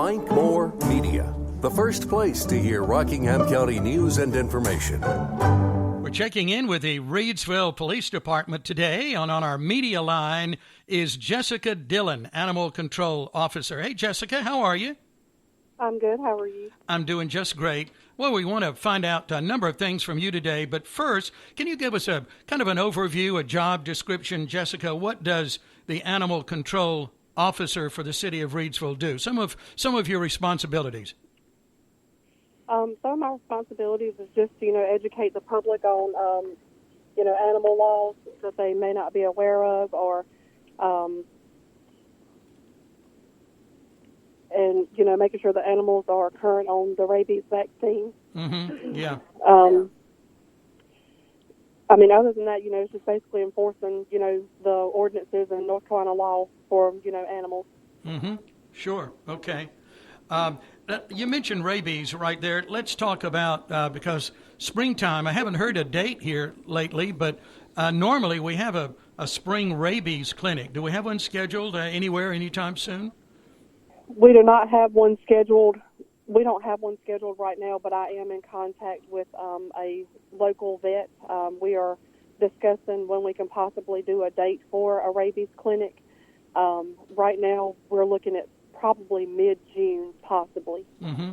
Mike Moore Media, the first place to hear Rockingham County news and information. We're checking in with the Reidsville Police Department today. On our media line is Jessica Dillon, Animal Control Officer. Hey, Jessica, how are you? I'm good. How are you? I'm doing just great. Well, we want to find out a number of things from you today, but first, can you give us a kind of an overview, a job description, Jessica? What does the Animal Control Officer for the city of Reidsville do? Some of your responsibilities. Some of my responsibilities is just, educate the public on, animal laws that they may not be aware of, or, and, making sure the animals are current on the Rabies Vaccine. Mm-hmm. Yeah. Other than that, it's just basically enforcing, the ordinances and North Carolina law for, animals. Mm-hmm. Sure. Okay. You mentioned rabies right there. Let's talk about, because springtime, I haven't heard a date here lately, but normally we have a spring rabies clinic. Do we have one scheduled anywhere anytime soon? We do not have one scheduled. We don't have one scheduled right now, but I am in contact with a local vet. We are discussing when we can possibly do a date for a rabies clinic. Right now, we're looking at probably mid-June, possibly. Mm-hmm.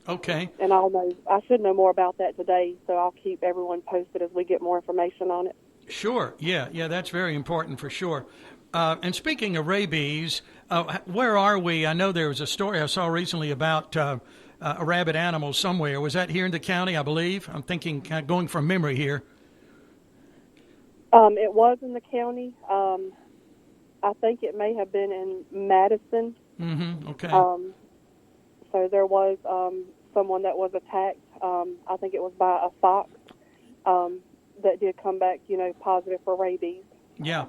Okay. And I should know more about that today, so I'll keep everyone posted as we get more information on it. Sure. Yeah, that's very important for sure. And speaking of rabies, where are we? I know there was a story I saw recently about a rabid animal somewhere. Was that here in the county, I believe? I'm thinking, kind of going from memory here. It was in the county. I think it may have been in Madison. Mm-hmm. Okay. So there was someone that was attacked. I think it was by a fox that did come back, positive for rabies. Yeah.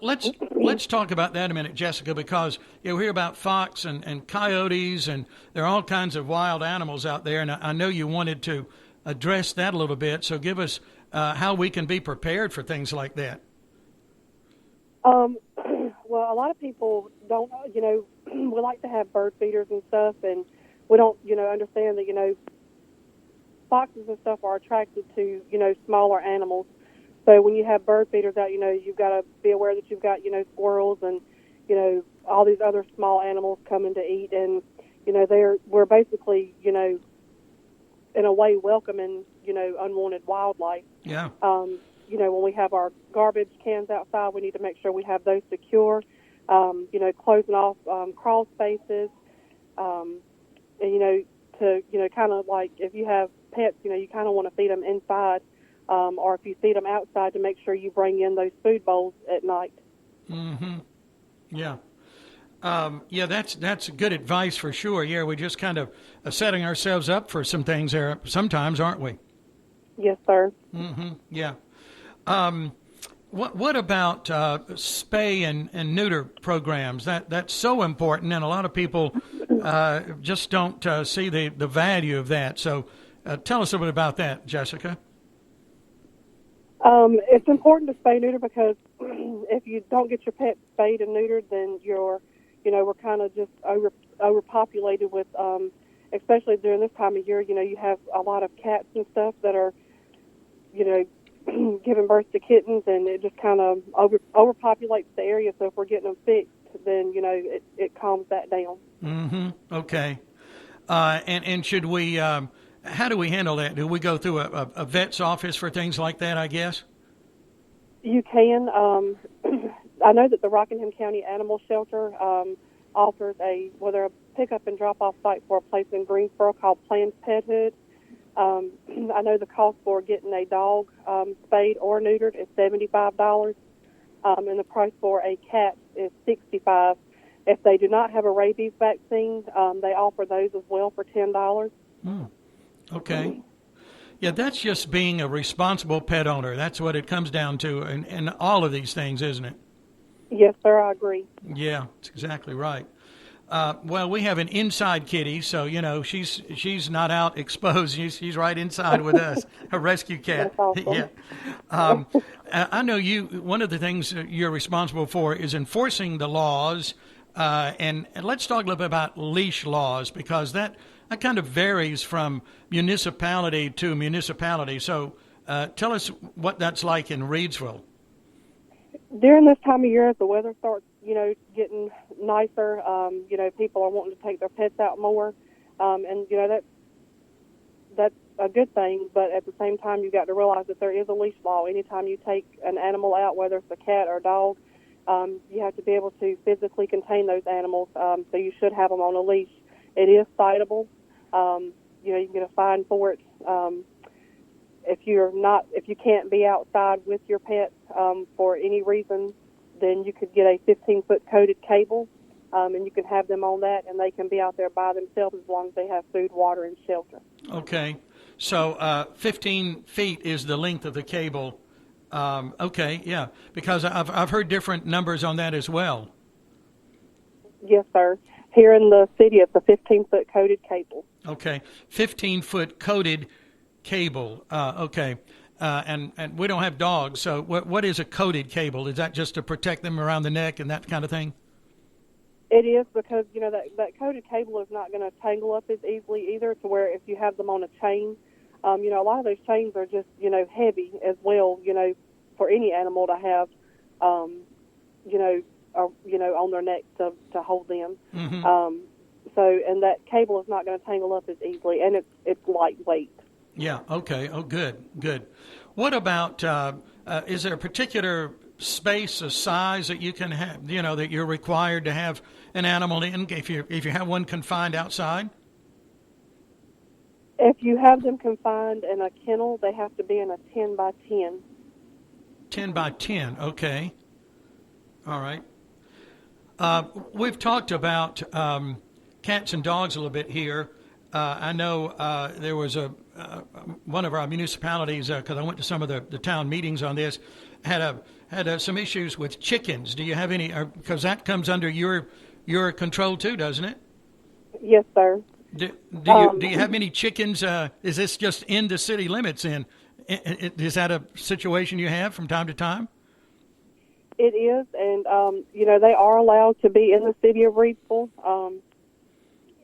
Let's talk about that a minute, Jessica, because we hear about fox and coyotes, and there are all kinds of wild animals out there, and I know you wanted to address that a little bit, so give us how we can be prepared for things like that. Well, a lot of people don't, we like to have bird feeders and stuff, and we don't, understand that, foxes and stuff are attracted to, smaller animals. So when you have bird feeders out, you've got to be aware that you've got, squirrels and, all these other small animals coming to eat. And, we're basically, in a way welcoming, unwanted wildlife. Yeah. When we have our garbage cans outside, we need to make sure we have those secure, closing off crawl spaces, and, to, kind of like if you have pets, you kind of want to feed them inside, or if you feed them outside, to make sure you bring in those food bowls at night. Mm-hmm. Yeah. That's good advice for sure. Yeah, we're just kind of setting ourselves up for some things there sometimes, aren't we? Yes, sir. Mm-hmm. Yeah. What about spay and neuter programs? That's so important, and a lot of people just don't see the value of that. So tell us a bit about that, Jessica. It's important to spay neuter because if you don't get your pet spayed and neutered, then we're kind of just overpopulated with, especially during this time of year, you have a lot of cats and stuff that are, giving birth to kittens, and it just kind of overpopulates the area. So if we're getting them fixed, then, it calms that down. Mm-hmm. Okay. And should we, how do we handle that? Do we go through a vet's office for things like that, I guess? You can. I know that the Rockingham County Animal Shelter offers a pickup and drop-off site for a place in Greensboro called Planned Pethood. I know the cost for getting a dog spayed or neutered is $75, and the price for a cat is $65. If they do not have a rabies vaccine, they offer those as well for $10. Okay. Yeah, that's just being a responsible pet owner. That's what it comes down to in all of these things, isn't it? Yes, sir, I agree. Yeah, that's exactly right. Well, we have an inside kitty, so, she's not out exposed. She's right inside with us, a rescue cat. That's awesome. Yeah. I know one of the things you're responsible for is enforcing the laws And let's talk a little bit about leash laws, because that kind of varies from municipality to municipality. So tell us what that's like in Reidsville. During this time of year, as the weather starts, getting nicer, people are wanting to take their pets out more, and that's a good thing. But at the same time, you've got to realize that there is a leash law. Anytime you take an animal out, whether it's a cat or a dog, you have to be able to physically contain those animals. So you should have them on a leash. It is citable. You can get a fine for it. If you can't be outside with your pet for any reason, then you could get a 15-foot coated cable, and you can have them on that, and they can be out there by themselves as long as they have food, water, and shelter. Okay. So 15 feet is the length of the cable. Okay, yeah, because I've heard different numbers on that as well. Yes, sir. Here in the city, it's a 15-foot coated cable. Okay, 15-foot coated cable. Okay, and we don't have dogs, so what is a coated cable? Is that just to protect them around the neck and that kind of thing? It is, because that coated cable is not going to tangle up as easily either, to where if you have them on a chain, a lot of those chains are just heavy as well, for any animal to have, on their neck to hold them. Mm-hmm. And that cable is not going to tangle up as easily, and it's lightweight. Yeah. Okay. Oh, good. What about? Is there a particular space, a size that you can have? That you're required to have an animal in if you have one confined outside. If you have them confined in a kennel, they have to be in a 10 by 10. 10 by 10. Okay. All right. We've talked about cats and dogs a little bit here. I know there was one of our municipalities, because I went to some of the town meetings on this, had some issues with chickens. Do you have any? Because that comes under your control too, doesn't it? Yes, sir. Do you have many chickens? Is this just in the city limits? Is that a situation you have from time to time? It is, and they are allowed to be in the city of Reidsville.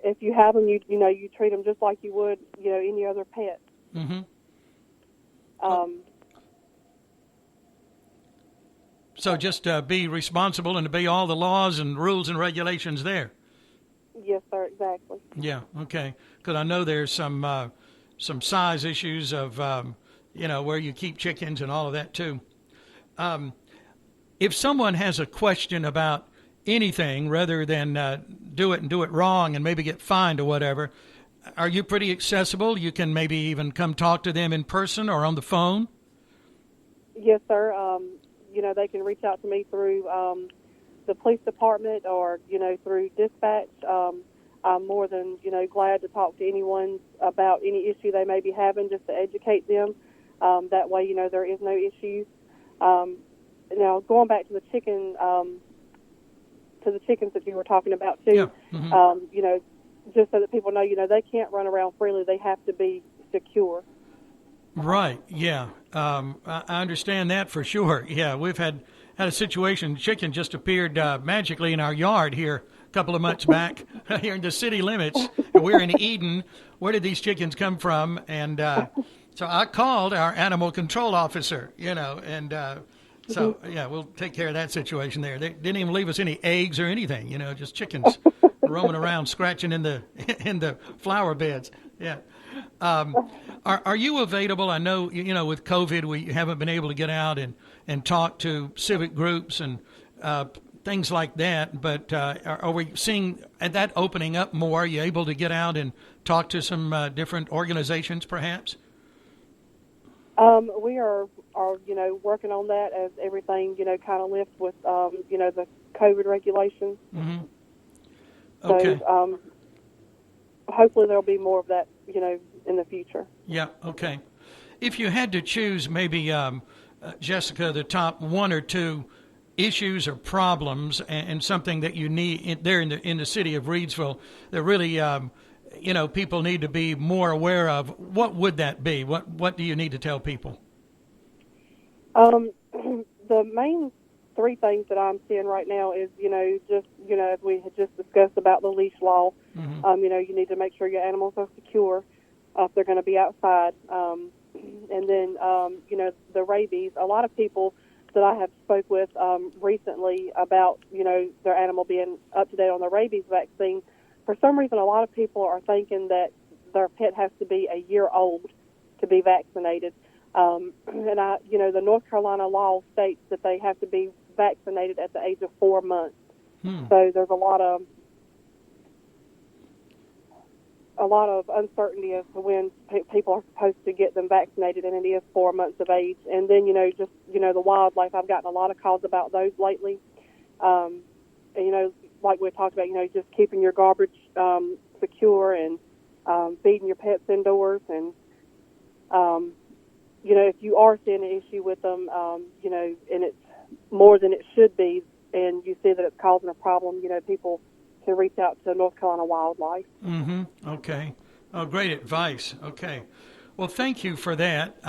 If you have them, you treat them just like you would any other pet. Mm-hmm. So just be responsible and obey all the laws and rules and regulations there. Yes, sir. Exactly. Yeah. Okay. Because I know there's some size issues of where you keep chickens and all of that too. If someone has a question about anything rather than do it wrong and maybe get fined or whatever, are you pretty accessible? You can maybe even come talk to them in person or on the phone? Yes, sir. They can reach out to me through the police department or, through dispatch. I'm more than, glad to talk to anyone about any issue they may be having, just to educate them. That way, there is no issues. Now, going back to the chickens that you were talking about too, yeah. Mm-hmm. Just so that people know, they can't run around freely. They have to be secure. Right. Yeah. I understand that for sure. Yeah, we've had a situation. Chicken just appeared magically in our yard here a couple of months back, here in the city limits. We're in Eden. Where did these chickens come from? And so I called our animal control officer. So, yeah, we'll take care of that situation there. They didn't even leave us any eggs or anything, just chickens roaming around, scratching in the flower beds. Yeah. Are you available? I know, with COVID, we haven't been able to get out and talk to civic groups and things like that. But are we seeing that opening up more? Are you able to get out and talk to some different organizations, perhaps? We are working on that as everything, kind of lifts with, the COVID regulations. Mm-hmm. Okay. So, hopefully there'll be more of that, in the future. Yeah. Okay. If you had to choose maybe, Jessica, the top one or two issues or problems and something that you need there in the city of Reidsville that really, people need to be more aware of, what would that be? What do you need to tell people? The main three things that I'm seeing right now is, just, as we had just discussed about the leash law, you need to make sure your animals are secure if they're going to be outside. And then, the rabies. A lot of people that I have spoke with recently about, their animal being up to date on the rabies vaccine. For some reason, a lot of people are thinking that their pet has to be a year old to be vaccinated. And the North Carolina law states that they have to be vaccinated at the age of 4 months. So there's a lot of uncertainty as to when people are supposed to get them vaccinated, and it is 4 months of age. And then, the wildlife, I've gotten a lot of calls about those lately. And, like we talked about, just keeping your garbage secure and feeding your pets indoors. And, if you are seeing an issue with them, and it's more than it should be, and you see that it's causing a problem, people can reach out to North Carolina Wildlife. Okay. Oh, great advice. Okay. Well, thank you for that.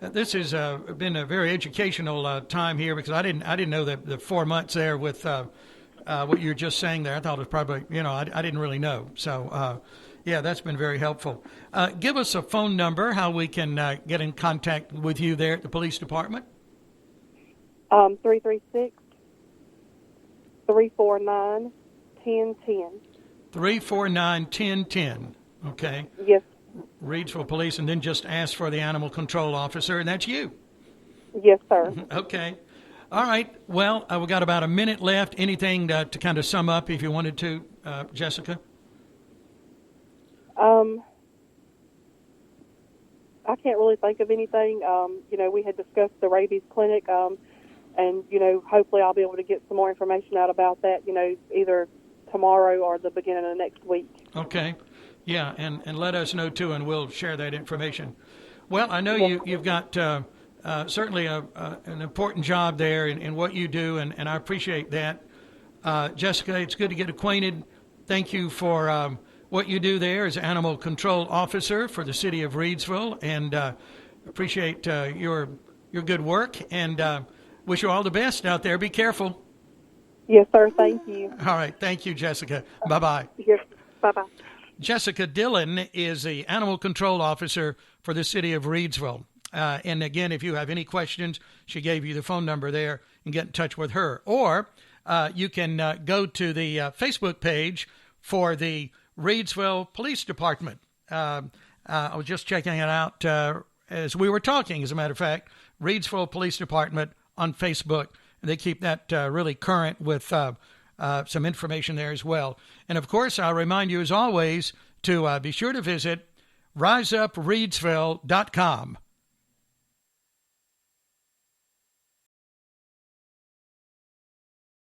This has been a very educational time here, because I didn't know that the 4 months there with what you were just saying there. I thought it was probably, I didn't really know. So, that's been very helpful. Give us a phone number, how we can get in contact with you there at the police department. 336-349-1010. 349-1010. Okay. Yes. Reidsville Police, and then just ask for the animal control officer, and that's you. Yes, sir. Okay. All right. Well, we've got about a minute left. Anything to kind of sum up, if you wanted to, Jessica? I can't really think of anything. We had discussed the rabies clinic, and, hopefully I'll be able to get some more information out about that, either tomorrow or the beginning of next week. Okay. Yeah, and let us know, too, and we'll share that information. Well, I know you've got certainly an important job there in what you do, and I appreciate that. Jessica, it's good to get acquainted. Thank you for what you do there as animal control officer for the city of Reidsville, and appreciate your good work, and wish you all the best out there. Be careful. Yes, sir. Thank you. All right. Thank you, Jessica. Bye-bye. Yes. Bye-bye. Jessica Dillon is the animal control officer for the city of Reidsville. And again, if you have any questions, she gave you the phone number there, and get in touch with her. Or you can go to the Facebook page for the Reidsville Police Department. I was just checking it out as we were talking, as a matter of fact. Reidsville Police Department on Facebook. They keep that really current with some information there as well. And, of course, I'll remind you, as always, to be sure to visit riseupreadsville.com.